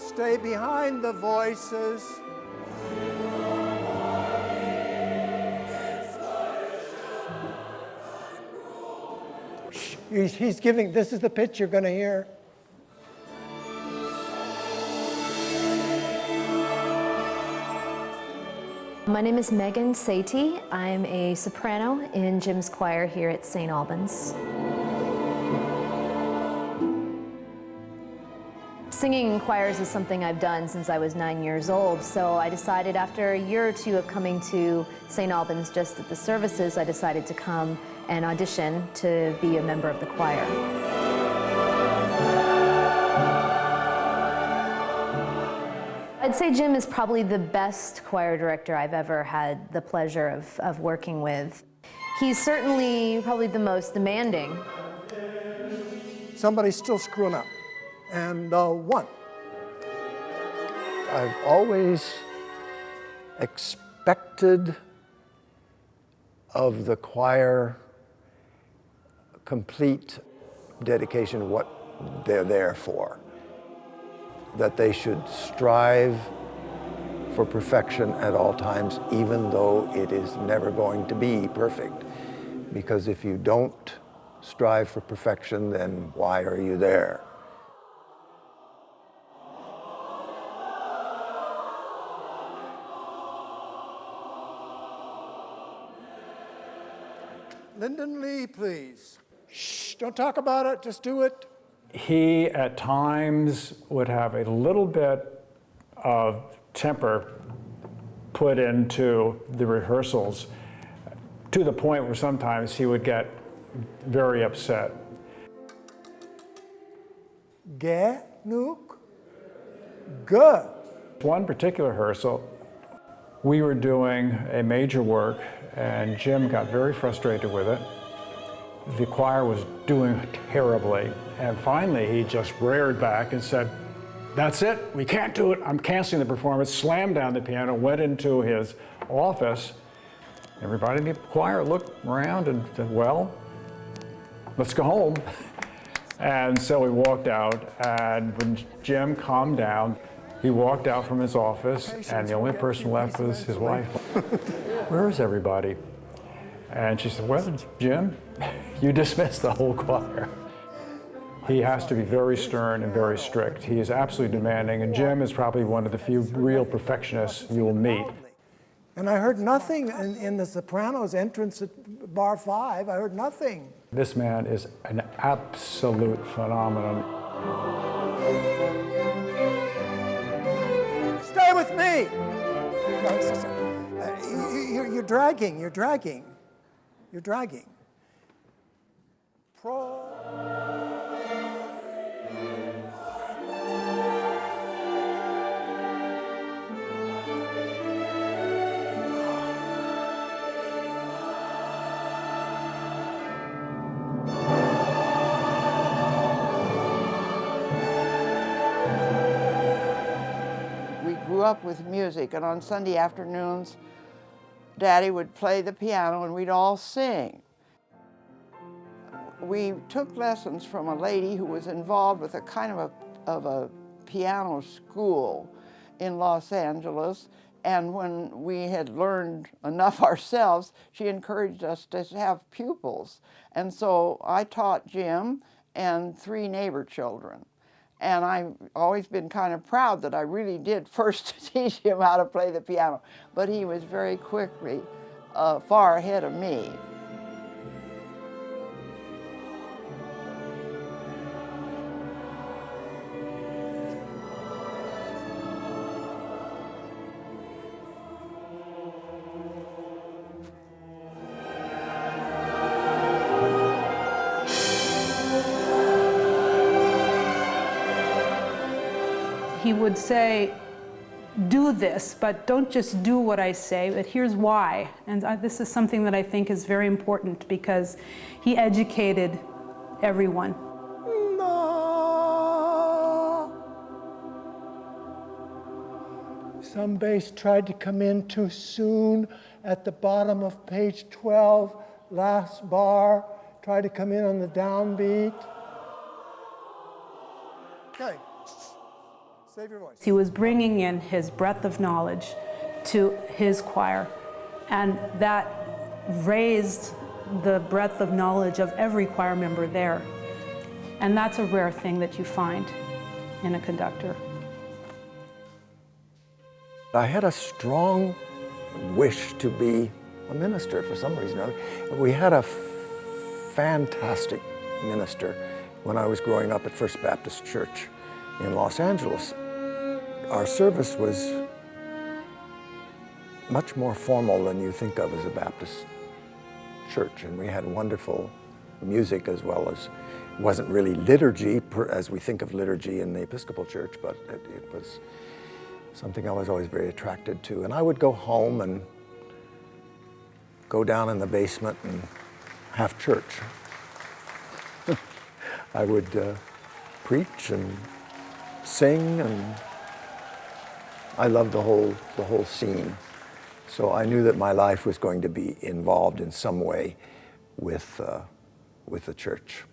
Stay behind the voices. He's giving, this is the pitch you're going to hear. My name is Megan Satie. I'm a soprano in Jim's choir here at St. Albans. Singing in choirs is something I've done since I was 9 years old, so I decided after a year or two of coming to St. Albans just at the services, I decided to come and audition to be a member of the choir. I'd say Jim is probably the best choir director I've ever had the pleasure of working with. He's certainly probably the most demanding. Somebody's still screwing up. And one. I've always expected of the choir complete dedication to what they're there for. That they should strive for perfection at all times, even though it is never going to be perfect. Because if you don't strive for perfection, then why are you there? Lyndon Lee, please. Shh, don't talk about it, just do it. He, at times, would have a little bit of temper put into the rehearsals, to the point where sometimes he would get very upset. Nuke. Good. One particular rehearsal, we were doing a major work, and Jim got very frustrated with it. The choir was doing terribly, and finally he just reared back and said, "That's it, we can't do it, I'm canceling the performance," slammed down the piano, went into his office. Everybody in the choir looked around and said, "Well, let's go home." And so we walked out, and when Jim calmed down, he walked out from his office, and the only person left was his wife. "Where is everybody?" And she said, "Well, Jim, you dismissed the whole choir." He has to be very stern and very strict. He is absolutely demanding, and Jim is probably one of the few real perfectionists you will meet. And I heard nothing in the soprano's entrance at bar 5. I heard nothing. This man is an absolute phenomenon. Stay with me. You're dragging. We grew up with music, and on Sunday afternoons, Daddy would play the piano and we'd all sing. We took lessons from a lady who was involved with a kind of a piano school in Los Angeles, and when we had learned enough ourselves, she encouraged us to have pupils. And so I taught Jim and 3 neighbor children. And I've always been kind of proud that I really did first teach him how to play the piano, but he was very quickly far ahead of me. He would say, "Do this, but don't just do what I say, but here's why." And this is something that I think is very important because he educated everyone. No. Some bass tried to come in too soon at the bottom of page 12, last bar, tried to come in on the downbeat. Okay. Save your voice. He was bringing in his breadth of knowledge to his choir, and that raised the breadth of knowledge of every choir member there. And that's a rare thing that you find in a conductor. I had a strong wish to be a minister for some reason or other. We had a fantastic minister when I was growing up at First Baptist Church in Los Angeles. Our service was much more formal than you think of as a Baptist church, and we had wonderful music as well as, it wasn't really liturgy as we think of liturgy in the Episcopal Church, but it was something I was always very attracted to. And I would go home and go down in the basement and have church. I would preach and sing, and I loved the whole scene. So I knew that my life was going to be involved in some way with the church.